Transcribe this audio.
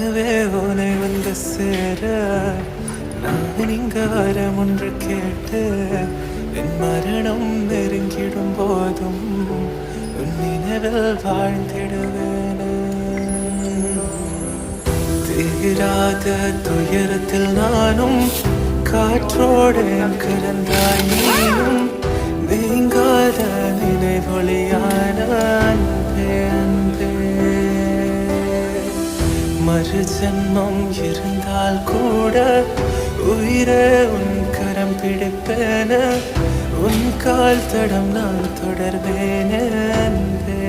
கனவே உனை வந்து சேர நான் இங்க வரம் ஒன்று கேட்டு என் மரணம் நெருங்கிடும் போதும் உன் நினைவில் வாழ்ந்திடுவேன். தீராத துயரத்தில் நானும் காற்றோடு கலந்தாய் நீயும் நீங்காத நினைவொளியான அன்பே அன்பே. மறு ஜென்மம் இருந்தால் கூட உயிரே உன் கரம் பிடிப்பேன உன் கால் தடம் நான் தொடர்வேன் அன்பே.